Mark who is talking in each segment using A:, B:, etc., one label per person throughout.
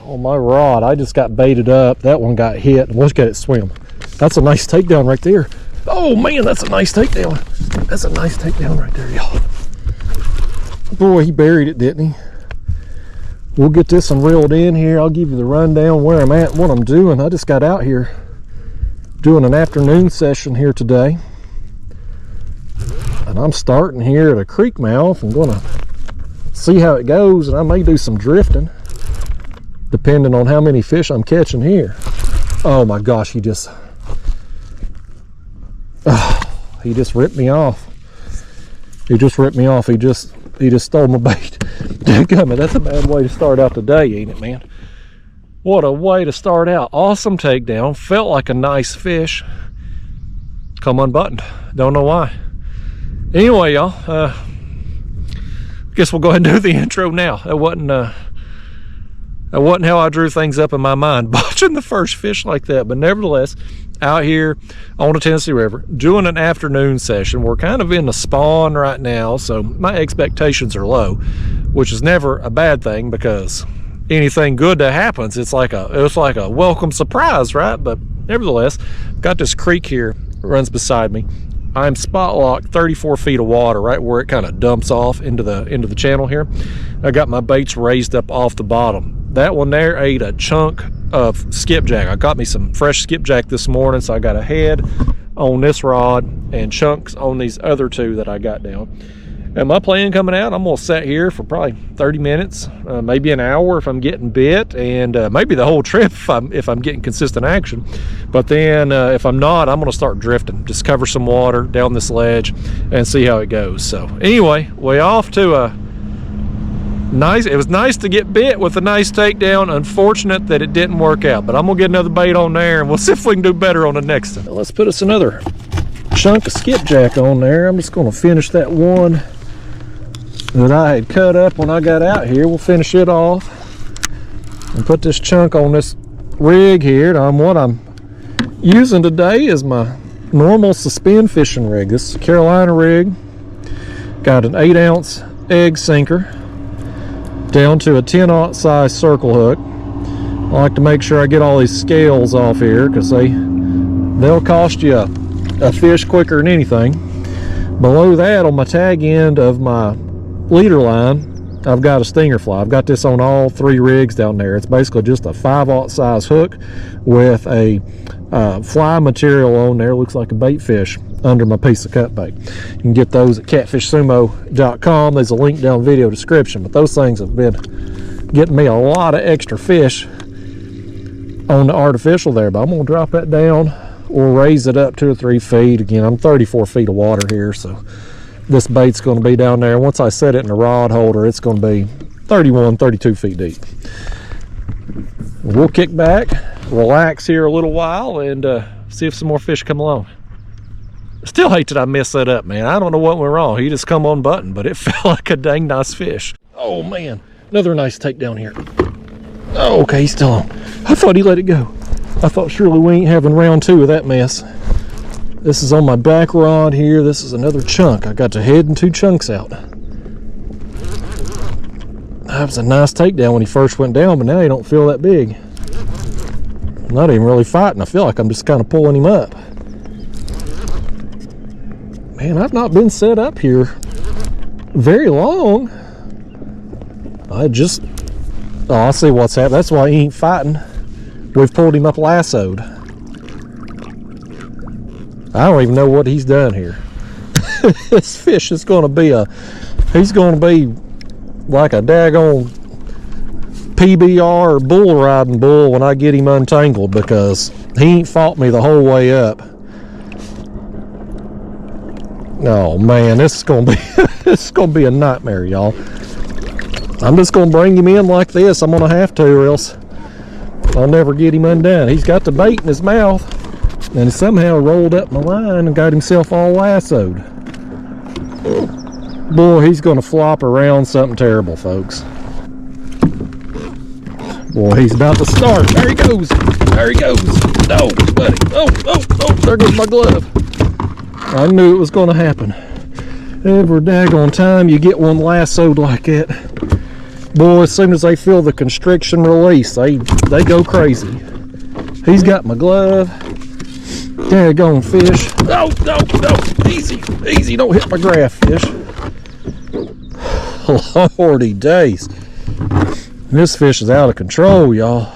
A: on my rod. I just got baited up. That one got hit. Look at it swim. That's a nice takedown right there. Oh man, that's a nice takedown. That's a nice takedown right there, y'all. Boy, he buried it, didn't he? We'll get this one reeled in here. I'll give you the rundown where I'm at, what I'm doing. I just got out here doing an afternoon session here today. And I'm starting here at a creek mouth. I'm gonna see how it goes, and I may do some drifting depending on how many fish I'm catching here. Oh my gosh, he just ripped me off. He just ripped me off. He just stole my bait. Dadgummit, that's a bad way to start out the day, ain't it, man? What a way to start out. Awesome takedown. Felt like a nice fish. Come unbuttoned. Don't know why. Anyway, y'all, guess we'll go ahead and do the intro now. That wasn't how I drew things up in my mind, botching the first fish like that. But nevertheless, out here on the Tennessee River, doing an afternoon session. We're kind of in the spawn right now, so my expectations are low, which is never a bad thing, because anything good that happens, it's like a welcome surprise, right? But nevertheless, got this creek here, runs beside me. I'm spot locked 34 feet of water, right where it kind of dumps off into the channel here. I got my baits raised up off the bottom. That one there ate a chunk of skipjack. I got me some fresh skipjack this morning, so I got a head on this rod and chunks on these other two that I got down. And my plan coming out, I'm gonna sit here for probably 30 minutes, maybe an hour if I'm getting bit, and maybe the whole trip if I'm getting consistent action. But then if I'm not, I'm gonna start drifting, just cover some water down this ledge and see how it goes. So anyway, way off to a nice, it was nice to get bit with a nice takedown. Unfortunate that it didn't work out, but I'm gonna get another bait on there and we'll see if we can do better on the next one. Let's put us another chunk of skipjack on there. I'm just gonna finish that one that I had cut up when I got out here. We'll finish it off and put this chunk on this rig here. What I'm using today is my normal suspend fishing rig. This is a Carolina rig. Got an 8-ounce egg sinker down to a 10-aught size circle hook. I like to make sure I get all these scales off here, because they'll cost you a fish quicker than anything. Below that, on my tag end of my leader line, I've got a stinger fly. I've got this on all 3 rigs down there. It's basically just a 5-aught size hook with a fly material on there. Looks like a bait fish under my piece of cut bait. You can get those at catfishsumo.com. There's a link down in the video description. But those things have been getting me a lot of extra fish on the artificial there. But I'm going to drop that down or raise it up 2 or 3 feet. Again, I'm 34 feet of water here, so this bait's going to be down there. Once I set it in a rod holder, it's going to be 31, 32 feet deep. We'll kick back, relax here a little while, and see if some more fish come along. Still hate that I messed that up, man. I don't know what went wrong. He just come on button, but it felt like a dang nice fish. Oh man, another nice takedown here. Oh, okay, he's still on. I thought he let it go. I thought surely we ain't having round 2 of that mess. This is on my back rod here. This is another chunk. I got the head and 2 chunks out. That was a nice takedown when he first went down, but now he don't feel that big. I'm not even really fighting. I feel like I'm just kind of pulling him up. Man, I've not been set up here very long. I see what's happening. That's why he ain't fighting. We've pulled him up lassoed. I don't even know what he's done here. This fish is going to be he's going to be like a daggone PBR or bull riding bull when I get him untangled, because he ain't fought me the whole way up. Oh man, this is going to be a nightmare, y'all. I'm just going to bring him in like this. I'm going to have to, or else I'll never get him undone. He's got the bait in his mouth, and he somehow rolled up my line and got himself all lassoed. Boy, he's going to flop around something terrible, folks. Boy, he's about to start. There he goes. There he goes. No, buddy. Oh, there goes my glove. I knew it was going to happen. Every daggone time you get one lassoed like that, Boy, as soon as they feel the constriction release, they go crazy. He's got my glove. Daggone fish. No, no, no. Easy, easy. Don't hit my graph fish. Lordy days. This fish is out of control, y'all.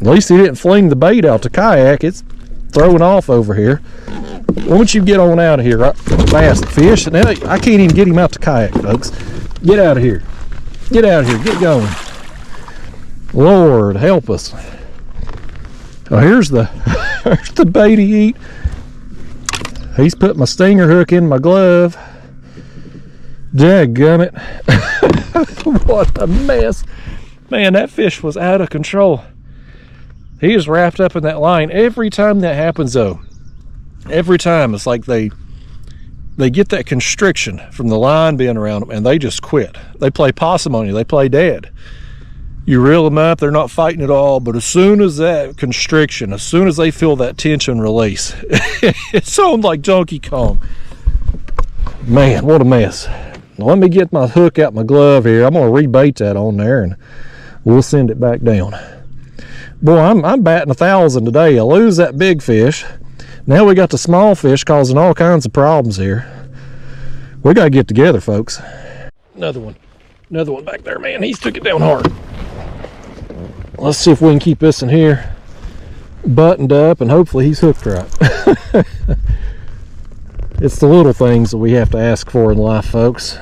A: At least he didn't fling the bait out to Kayak. It's throwing off over here. Once you get on out of here, fast fish. Now I can't even get him out to Kayak, folks. Get out of here. Get out of here. Get going. Lord, help us. Oh, here's the bait he eat. He's put my stinger hook in my glove. Dadgummit. What a mess. Man, that fish was out of control. He is wrapped up in that line. Every time that happens, though, every time it's like they get that constriction from the line being around them, and they just quit. They play possum on you. They play dead. You reel them up, they're not fighting at all, but as soon as that constriction, as soon as they feel that tension release, it's on like Donkey Kong. Man, what a mess. Now, let me get my hook out my glove here. I'm going to rebait that on there, and we'll send it back down. Boy, I'm batting 1,000 today. I lose that big fish. Now we got the small fish causing all kinds of problems here. We got to get together, folks. Another one back there, man. He's took it down hard. Let's see if we can keep this in here buttoned up, and hopefully he's hooked right. It's the little things that we have to ask for in life, folks.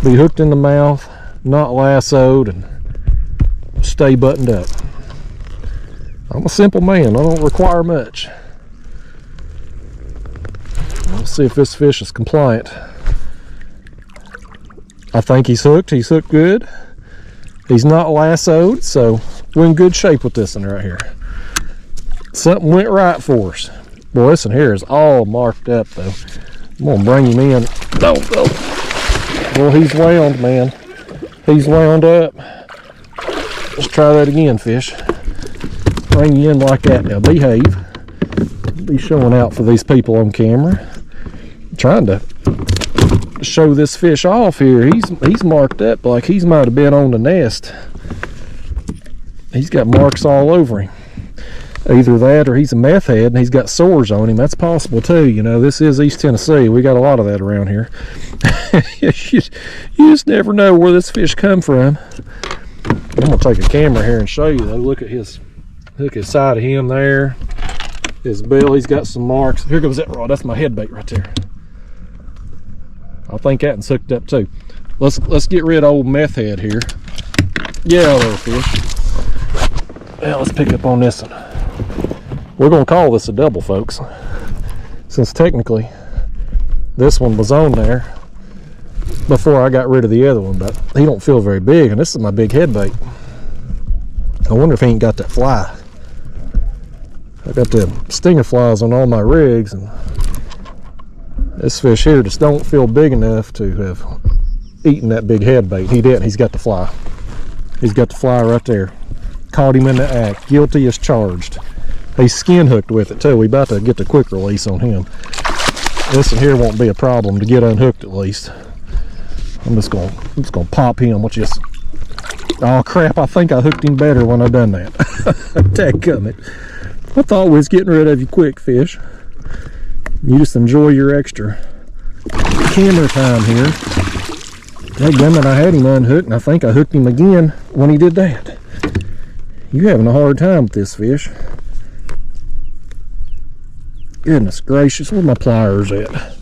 A: Be hooked in the mouth, not lassoed, and stay buttoned up. I'm a simple man. I don't require much. Let's see if this fish is compliant. I think he's hooked. He's hooked good. He's not lassoed, so we're in good shape with this one right here. Something went right for us. Boy, this one here is all marked up, though. I'm going to bring him in. No, no. Well, he's wound, man. He's wound up. Let's try that again, fish. Bring you in like that. Now, behave. Be showing out for these people on camera. I'm trying to show this fish off here. He's marked up like he might have been on the nest. He's got marks all over him. Either that or he's a meth head and he's got sores on him. That's possible too. You know, this is East Tennessee. We got a lot of that around here. you just never know where this fish come from. I'm gonna take a camera here and show you though. Look at his side of him there. His bill, he's got some marks. Here goes that rod. That's my head bait right there. I think that one's hooked up too. Let's get rid of old meth head here. Get out of there, fish. Now let's pick up on this one. We're gonna call this a double, folks, since technically this one was on there before I got rid of the other one, but he don't feel very big, and this is my big head bait. I wonder if he ain't got that fly. I got the stinger flies on all my rigs, and this fish here just don't feel big enough to have eaten that big head bait. He didn't. He's got the fly. He's got the fly right there. Caught him in the act. Guilty as charged. He's skin hooked with it too. We about to get the quick release on him. This one here won't be a problem to get unhooked at least. I'm just gonna pop him with just. Oh crap! I think I hooked him better when I done that. Dadgummit. I thought we was getting rid of you quick, fish. You just enjoy your extra camera time here. Dadgummit, I had him unhooked, and I think I hooked him again when he did that. You having a hard time with this fish. Goodness gracious, where my pliers at?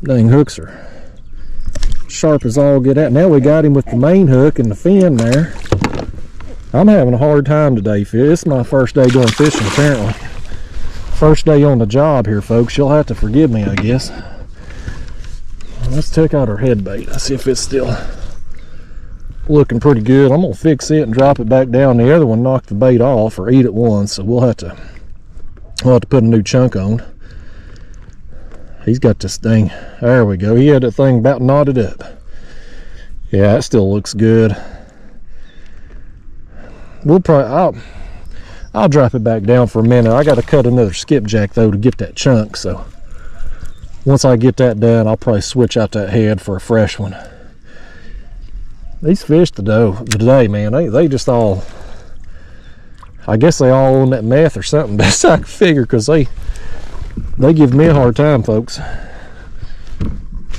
A: Dang hooks are sharp as all get out. Now we got him with the main hook and the fin there. I'm having a hard time today, fish. This is my first day going fishing, apparently. First day on the job here, folks. You'll have to forgive me, I guess. Let's check out our head bait. Let's see if it's still looking pretty good. I'm gonna fix it and drop it back down. The other one knocked the bait off or eat it once, so we'll have to put a new chunk on. He's got this thing. There we go. He had that thing about knotted up. Yeah, it still looks good. We'll probably I'll drop it back down for a minute. I got to cut another skipjack though to get that chunk, so once I get that done, I'll probably switch out that head for a fresh one. These fish today, man, they just all, I guess they all on that meth or something. Best I can figure, because they give me a hard time, folks.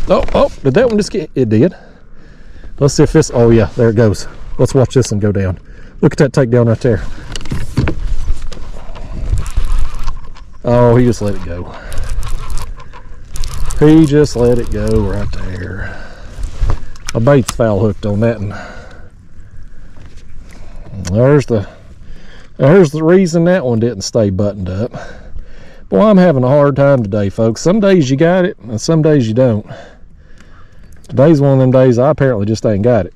A: Oh, did that one just get, it did. Let's see if this, oh yeah, there it goes. Let's watch this one go down. Look at that takedown right there. Oh, he just let it go. He just let it go right there. My bait's foul hooked on that one. There's the reason that one didn't stay buttoned up. Boy, I'm having a hard time today, folks. Some days you got it, and some days you don't. Today's one of them days I apparently just ain't got it.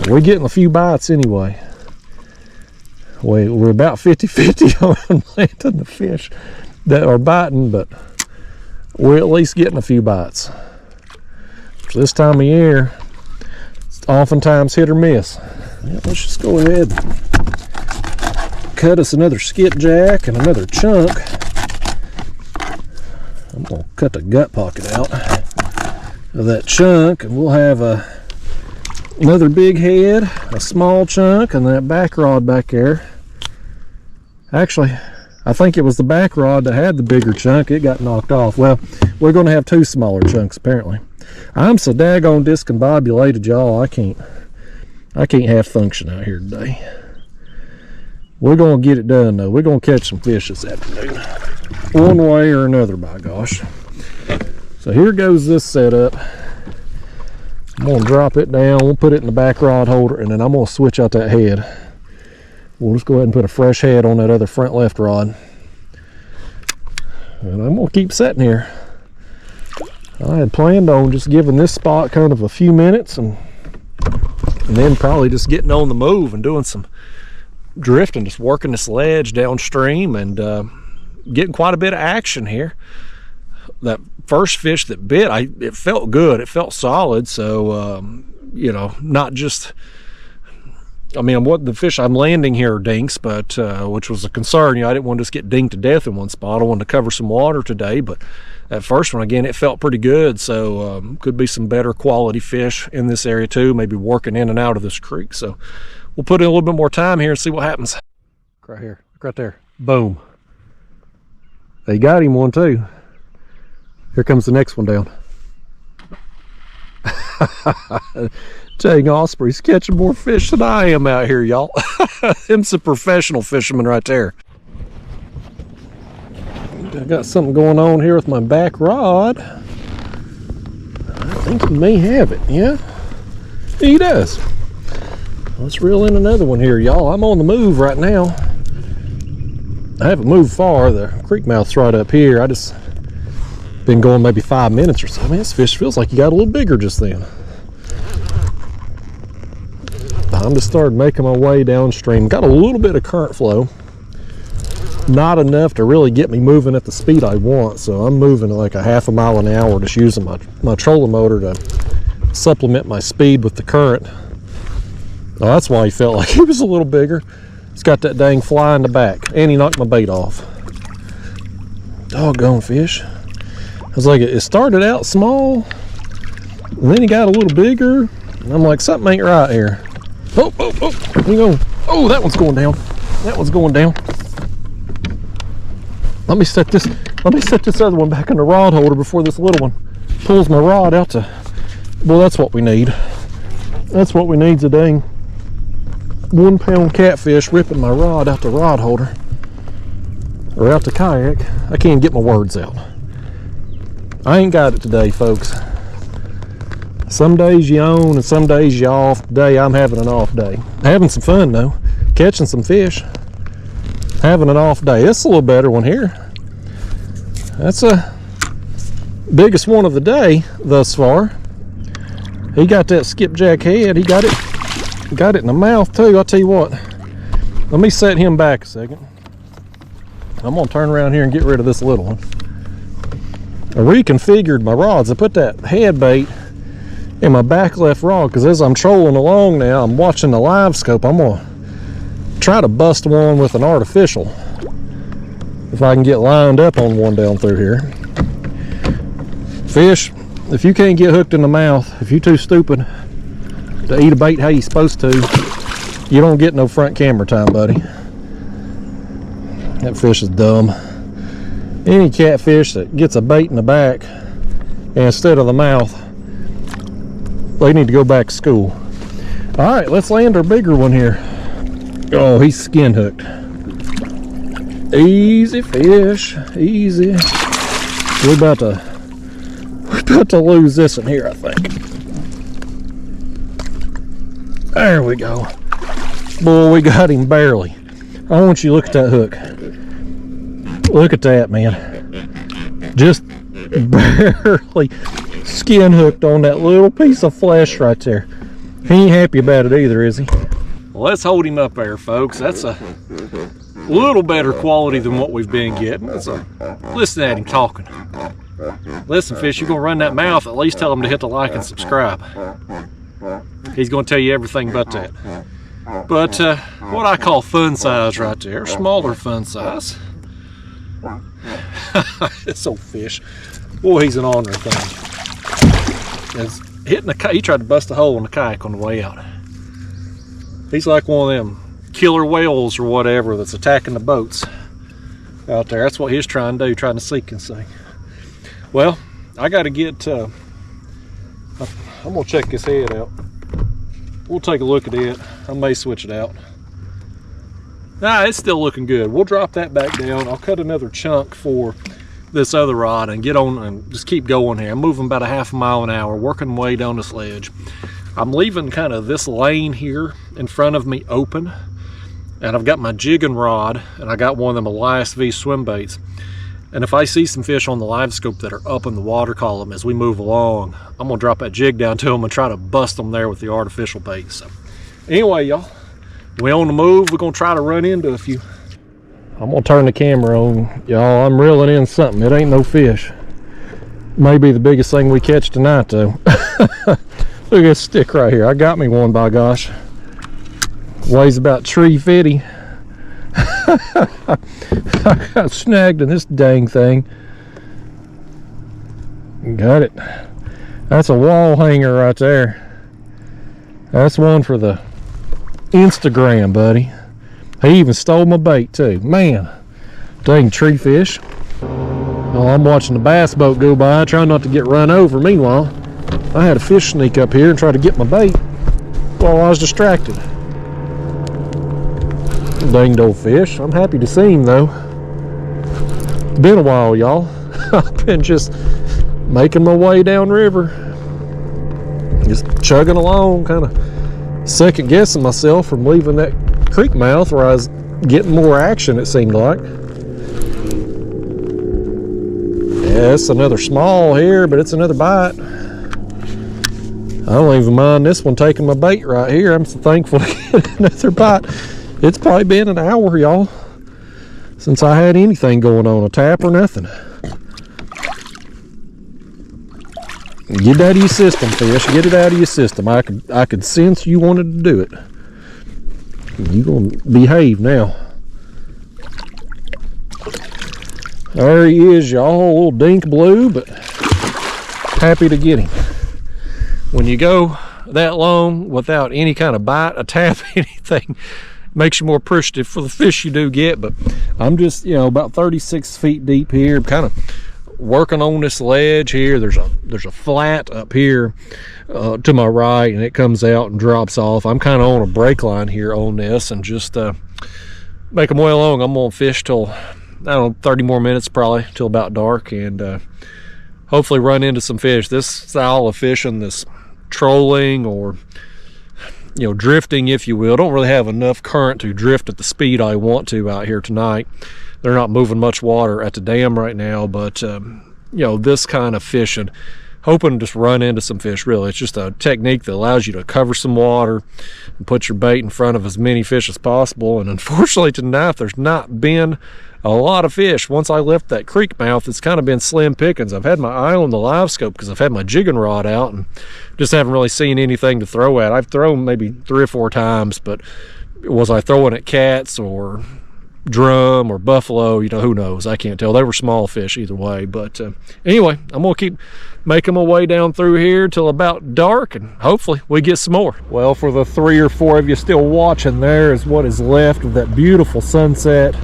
A: We're getting a few bites anyway. We're about 50-50 on landing the fish that are biting, but we're at least getting a few bites. This time of year, it's oftentimes hit or miss. Yeah, let's just go ahead and cut us another skipjack and another chunk. I'm gonna cut the gut pocket out of that chunk, and we'll have another big head, a small chunk, and that back rod back there. Actually, I think it was the back rod that had the bigger chunk. It got knocked off. Well, we're going to have two smaller chunks apparently. I'm so daggone discombobulated, y'all. I can't have function out here today. We're going to get it done though. We're going to catch some fish this afternoon, one way or another, by gosh. So here goes this setup. I'm going to drop it down. We'll put it in the back rod holder, and then I'm going to switch out that head. We'll just go ahead and put a fresh head on that other front left rod. And I'm going to keep setting here. I had planned on just giving this spot kind of a few minutes and then probably just getting on the move and doing some drifting, just working this ledge downstream and getting quite a bit of action here. That first fish that bit, it felt good. It felt solid. So, you know, not just... I mean, what the fish I'm landing here are dinks, but which was a concern. You know, I didn't want to just get dinged to death in one spot. I wanted to cover some water today, but that first one, again, it felt pretty good. So could be some better quality fish in this area too, maybe working in and out of this creek. So we'll put in a little bit more time here and see what happens. Right here, right there, boom. They got him one too. Here comes the next one down. Dang, Osprey's catching more fish than I am out here, y'all. Him's a professional fisherman right there. I got something going on here with my back rod. I think he may have it, yeah? He does. Let's reel in another one here, y'all. I'm on the move right now. I haven't moved far. The creek mouth's right up here. I just been going maybe 5 minutes or so. Man, this fish feels like he got a little bigger just then. I'm just started making my way downstream. Got a little bit of current flow. Not enough to really get me moving at the speed I want. So I'm moving at like a half a mile an hour, just using my trolling motor to supplement my speed with the current. Oh, that's why he felt like he was a little bigger. He's got that dang fly in the back. And he knocked my bait off. Doggone fish. I was like, it started out small, and then he got a little bigger. And I'm like, something ain't right here. Oh, here we go. Oh, that one's going down. That one's going down. Let me set this other one back in the rod holder before this little one pulls my rod out to... Well, that's what we need. That's what we need, a dang 1 pound catfish ripping my rod out the rod holder. Or out the kayak. I can't get my words out. I ain't got it today, folks. Some days you on and some days you off. Today I'm having an off day. Having some fun though. Catching some fish. Having an off day. It's a little better one here. That's a biggest one of the day thus far. He got that skipjack head. He got it in the mouth too. I'll tell you what. Let me set him back a second. I'm gonna turn around here and get rid of this little one. I reconfigured my rods. I put that head bait in my back left rod because as I'm trolling along now, I'm watching the live scope. I'm gonna try to bust one with an artificial if I can get lined up on one down through here. Fish if you can't get hooked in the mouth, if you're too stupid to eat a bait how you're supposed to, you don't get no front camera time, buddy. That fish is dumb. Any catfish that gets a bait in the back instead of the mouth, they need to go back to school. All right, let's land our bigger one here. Oh, he's skin hooked. Easy fish, easy. We're about to lose this one here, I think. There we go. Boy, we got him barely. I want you to look at that hook. Look at that, man. Just barely skin hooked on that little piece of flesh right there. He ain't happy about it either, is he? Well, let's hold him up there, folks. That's a little better quality than what we've been getting. Listen at him talking. Listen, fish, you're gonna run that mouth, at least tell him to hit the like and subscribe. He's gonna tell you everything about that. But what I call fun size right there, smaller fun size. This old fish, boy, he's an ornery thing. It's hitting the kayak. He tried to bust a hole in the kayak on the way out. He's like one of them killer whales or whatever that's attacking the boats out there. That's what he's trying to do, trying to seek and sink. Well, I got to get. I'm gonna check his head out. We'll take a look at it. I may switch it out. Nah, it's still looking good. We'll drop that back down. I'll cut another chunk for this other rod and get on and just keep going here. I'm moving about a half a mile an hour, working way down this ledge. I'm leaving kind of this lane here in front of me open, and I've got my jigging rod, and I got one of them Elias V swim baits. And if I see some fish on the live scope that are up in the water column as we move along, I'm gonna drop that jig down to them and try to bust them there with the artificial bait. So anyway, y'all, we on the move. We're gonna try to run into a few. I'm gonna turn the camera on, y'all. I'm reeling in something. It ain't no fish. Maybe the biggest thing we catch tonight, though. Look at this stick right here. I got me one, by gosh. Weighs about 350. I got snagged in this dang thing. Got it. That's a wall hanger right there. That's one for the Instagram, buddy. He even stole my bait too. Man, dang tree fish. Well, I'm watching the bass boat go by, trying not to get run over. Meanwhile, I had a fish sneak up here and try to get my bait while I was distracted. Danged old fish. I'm happy to see him though. It's been a while, y'all. I've been just making my way downriver, just chugging along, kind of second guessing myself from leaving that creek mouth where I was getting more action, it seemed like. Yeah, it's another small here, but it's another bite. I don't even mind this one taking my bait right here. I'm so thankful to get another bite. It's probably been an hour, y'all, since I had anything going on, a tap or nothing. Get it out of your system, fish. Get it out of your system. I could sense you wanted to do it. You gonna behave now. There he is, y'all. A little dink blue, but happy to get him. When you go that long without any kind of bite, a tap, anything, makes you more appreciative for the fish you do get. But I'm just, you know, about 36 feet deep here. I'm kind of working on this ledge here. There's a flat up here to my right, and it comes out and drops off. I'm kind of on a break line here on this, and just make them way along. I'm gonna fish till, I don't know, 30 more minutes probably, till about dark, and hopefully run into some fish. This style of fishing, this trolling or, you know, drifting, if you will, don't really have enough current to drift at the speed I want to out here tonight. They're not moving much water at the dam right now, but you know, this kind of fishing, hoping to just run into some fish. Really, it's just a technique that allows you to cover some water and put your bait in front of as many fish as possible. And unfortunately tonight there's not been a lot of fish. Once I left that creek mouth, it's kind of been slim pickings. I've had my eye on the live scope because I've had my jigging rod out and just haven't really seen anything to throw at. I've thrown maybe 3 or 4 times, but was I throwing at cats or drum or buffalo, you know, who knows? I can't tell. They were small fish either way. But anyway, I'm gonna keep making my way down through here till about dark, and hopefully we get some more. Well, for the 3 or 4 of you still watching, there is what is left of that beautiful sunset.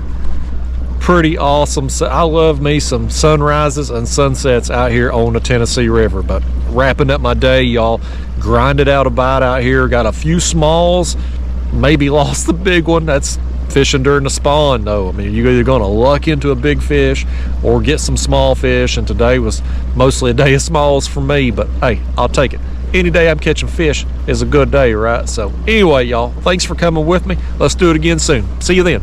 A: Pretty awesome. So I love me some sunrises and sunsets out here on the Tennessee River. But wrapping up my day, y'all, grinded out a bite out here, got a few smalls, maybe lost the big one. That's fishing during the spawn though. I mean, you're either going to luck into a big fish or get some small fish, and today was mostly a day of smalls for me, but hey, I'll take it. Any day I'm catching fish is a good day, right? So anyway, y'all, thanks for coming with me. Let's do it again soon. See you then.